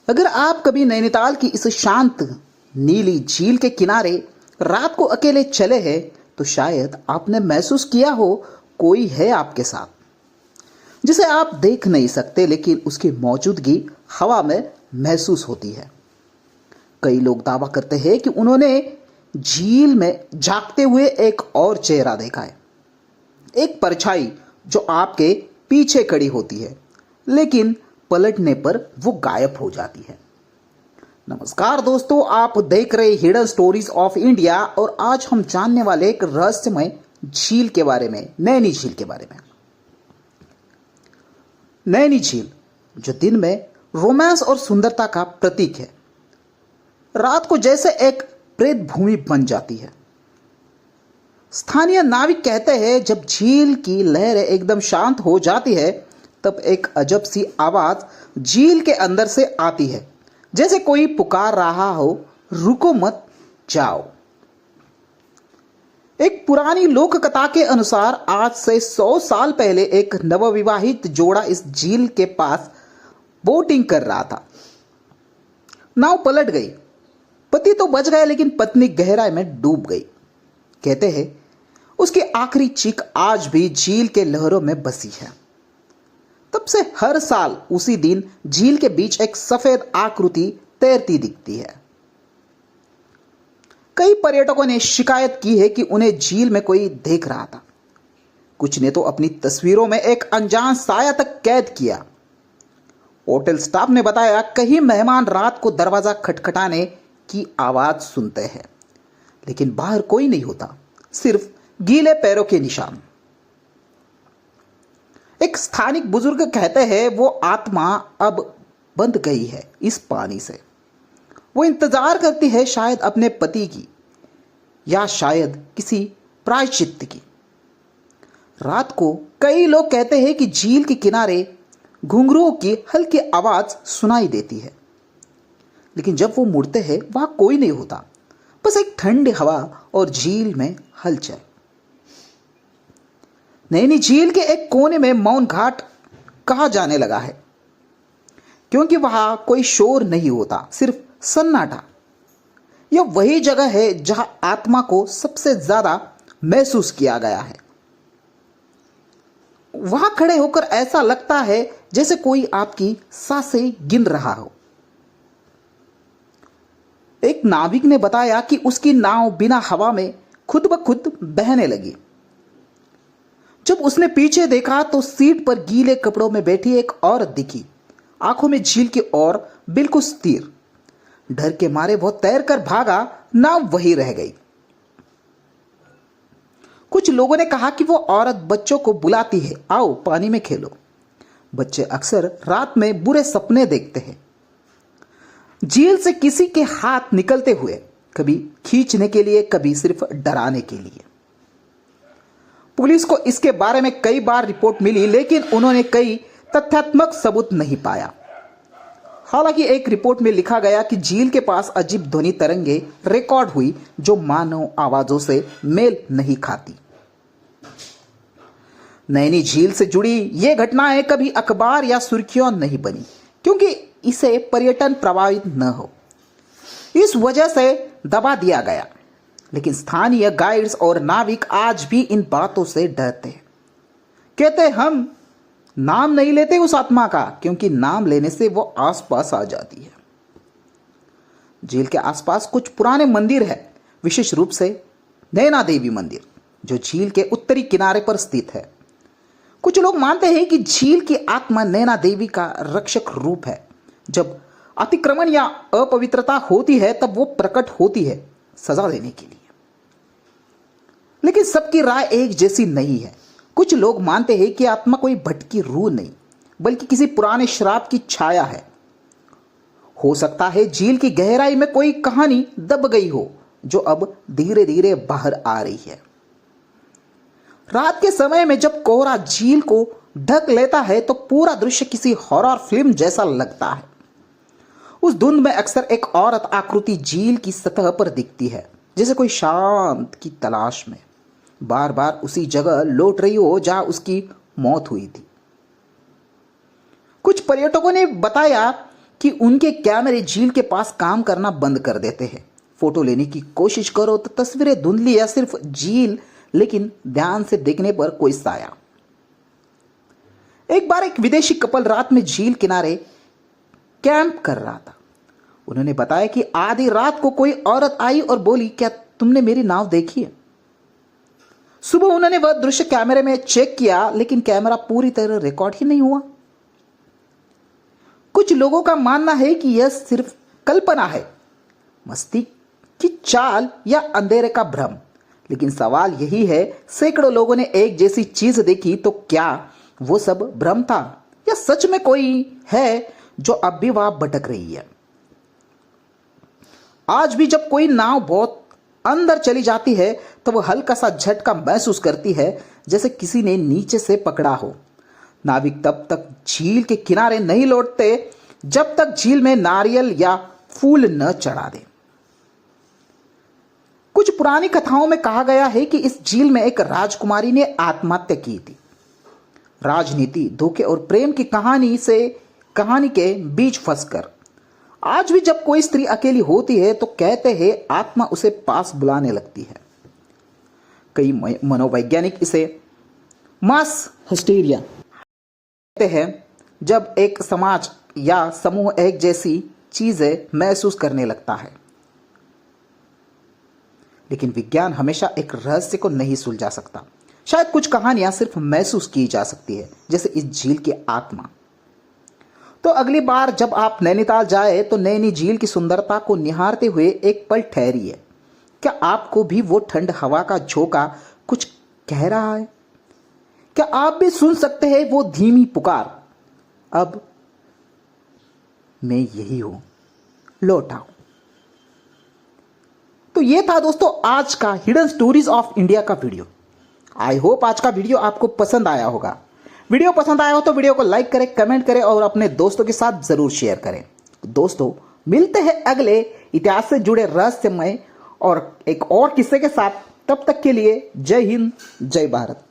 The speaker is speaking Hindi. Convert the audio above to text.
अगर आप कभी नैनीताल की इस शांत नीली झील के किनारे रात को अकेले चले हैं तो शायद आपने महसूस किया हो कोई है आपके साथ जिसे आप देख नहीं सकते लेकिन उसकी मौजूदगी हवा में महसूस होती है। कई लोग दावा करते हैं कि उन्होंने झील में झांकते हुए एक और चेहरा देखा है, एक परछाई जो आपके पीछे खड़ी होती है लेकिन पलटने पर वो गायब हो जाती है। नमस्कार दोस्तों, आप देख रहे हिडन स्टोरीज ऑफ इंडिया और आज हम जानने वाले एक रहस्यमय झील के बारे में, नैनी झील के बारे में। नैनी झील जो दिन में रोमांस और सुंदरता का प्रतीक है, रात को जैसे एक प्रेत भूमि बन जाती है। स्थानीय नाविक कहते हैं जब झील की लहरें एकदम शांत हो जाती है तब एक अजब सी आवाज झील के अंदर से आती है, जैसे कोई पुकार रहा हो, रुको मत जाओ। एक पुरानी लोक कथा के अनुसार आज से 100 साल पहले एक नवविवाहित जोड़ा इस झील के पास बोटिंग कर रहा था। नाव पलट गई, पति तो बच गए लेकिन पत्नी गहराई में डूब गई। कहते हैं उसकी आखिरी चीख आज भी झील के लहरों में बसी है। तब से हर साल उसी दिन झील के बीच एक सफेद आकृति तैरती दिखती है। कई पर्यटकों ने शिकायत की है कि उन्हें झील में कोई देख रहा था। कुछ ने तो अपनी तस्वीरों में एक अनजान साया तक कैद किया। होटल स्टाफ ने बताया कई मेहमान रात को दरवाजा खटखटाने की आवाज सुनते हैं लेकिन बाहर कोई नहीं होता, सिर्फ गीले पैरों के निशान। एक स्थानिक बुजुर्ग कहते हैं वो आत्मा अब बंध गई है इस पानी से। वो इंतजार करती है शायद अपने पति की या शायद किसी प्रायश्चित्त की। रात को कई लोग कहते हैं कि झील के किनारे घुंघरुओं की हल्की आवाज सुनाई देती है लेकिन जब वो मुड़ते हैं वहां कोई नहीं होता, बस एक ठंडी हवा और झील में हलचल। नैनी झील के एक कोने में मौन घाट कहा जाने लगा है क्योंकि वहां कोई शोर नहीं होता, सिर्फ सन्नाटा। यह वही जगह है जहां आत्मा को सबसे ज्यादा महसूस किया गया है। वहां खड़े होकर ऐसा लगता है जैसे कोई आपकी सांसें गिन रहा हो। एक नाविक ने बताया कि उसकी नाव बिना हवा में खुद ब खुद बहने लगी। जब उसने पीछे देखा तो सीट पर गीले कपड़ों में बैठी एक औरत दिखी, आंखों में झील की ओर बिल्कुल स्थिर। डर के मारे वो तैर कर भागा, नाव वहीं रह गई। कुछ लोगों ने कहा कि वो औरत बच्चों को बुलाती है, आओ पानी में खेलो। बच्चे अक्सर रात में बुरे सपने देखते हैं। झील से किसी के हाथ निकलते हुए, कभी खींचने के लिए, कभी सिर्फ डराने के लिए। पुलिस को इसके बारे में कई बार रिपोर्ट मिली लेकिन उन्होंने कई तथ्यात्मक सबूत नहीं पाया। हालांकि एक रिपोर्ट में लिखा गया कि झील के पास अजीब ध्वनि तरंगे रिकॉर्ड हुई जो मानव आवाजों से मेल नहीं खाती। नैनी झील से जुड़ी ये घटनाएं कभी अखबार या सुर्खियों नहीं बनी क्योंकि इसे पर्यटन प्रभावित न हो, इस वजह से दबा दिया गया। लेकिन स्थानीय गाइड्स और नाविक आज भी इन बातों से डरते हैं। कहते हम नाम नहीं लेते उस आत्मा का क्योंकि नाम लेने से वो आसपास आ जाती है। झील के आसपास कुछ पुराने मंदिर है, विशेष रूप से नैना देवी मंदिर जो झील के उत्तरी किनारे पर स्थित है। कुछ लोग मानते हैं कि झील की आत्मा नैना देवी का रक्षक रूप है। जब अतिक्रमण या अपवित्रता होती है तब वो प्रकट होती है सजा देने के लिए। लेकिन सबकी राय एक जैसी नहीं है। कुछ लोग मानते हैं कि आत्मा कोई भटकी रूह नहीं बल्कि किसी पुराने श्राप की छाया है। हो सकता है झील की गहराई में कोई कहानी दब गई हो जो अब धीरे धीरे बाहर आ रही है। रात के समय में जब कोहरा झील को ढक लेता है तो पूरा दृश्य किसी हॉरर फिल्म जैसा लगता है। उस धुंध में अक्सर एक औरत आकृति झील की सतह पर दिखती है, जैसे कोई शांत की तलाश में बार बार उसी जगह लौट रही हो जहां उसकी मौत हुई थी। कुछ पर्यटकों ने बताया कि उनके कैमरे झील के पास काम करना बंद कर देते हैं। फोटो लेने की कोशिश करो तो तस्वीरें धुंधली या सिर्फ झील, लेकिन ध्यान से देखने पर कोई साया। एक बार एक विदेशी कपल रात में झील किनारे कैंप कर रहा था। उन्होंने बताया कि आधी रात को कोई औरत आई और बोली, क्या तुमने मेरी नाव देखी है? सुबह उन्होंने वह दृश्य कैमरे में चेक किया, लेकिन कैमरा पूरी तरह रिकॉर्ड ही नहीं हुआ। कुछ लोगों का मानना है कि यह सिर्फ कल्पना है, मस्ती की चाल या अंधेरे का भ्रम। लेकिन सवाल यही है, सैकड़ों लोगों ने एक जैसी चीज देखी, तो क्या वो सब भ्रम था या सच में कोई है जो अब भी वहां भटक रही है? आज भी जब कोई नाव बहुत अंदर चली जाती है तो वह हल्का सा झटका महसूस करती है, जैसे किसी ने नीचे से पकड़ा हो। नाविक तब तक झील के किनारे नहीं लौटते जब तक झील में नारियल या फूल न चढ़ा दे। कुछ पुरानी कथाओं में कहा गया है कि इस झील में एक राजकुमारी ने आत्महत्या की थी। राजनीति, धोखे और प्रेम की कहानी के बीच फंसकर आज भी जब कोई स्त्री अकेली होती है तो कहते हैं आत्मा उसे पास बुलाने लगती है। कई मनोवैज्ञानिक इसे मास हिस्टीरिया कहते हैं, जब एक समाज या समूह एक जैसी चीजें महसूस करने लगता है। लेकिन विज्ञान हमेशा एक रहस्य को नहीं सुलझा सकता। शायद कुछ कहानियां सिर्फ महसूस की जा सकती है, जैसे इस झील की आत्मा। तो अगली बार जब आप नैनीताल जाए तो नैनी झील की सुंदरता को निहारते हुए एक पल ठहरिए। क्या आपको भी वो ठंड हवा का झोंका कुछ कह रहा है? क्या आप भी सुन सकते हैं वो धीमी पुकार, अब मैं यही हूं, लौट आओ। तो ये था दोस्तों आज का हिडन स्टोरीज ऑफ इंडिया का वीडियो। आई होप आज का वीडियो आपको पसंद आया होगा। वीडियो पसंद आया हो तो वीडियो को लाइक करें, कमेंट करें और अपने दोस्तों के साथ जरूर शेयर करें। दोस्तों, मिलते हैं अगले इतिहास से जुड़े रहस्यमय और एक और किस्से के साथ। तब तक के लिए जय हिंद, जय भारत।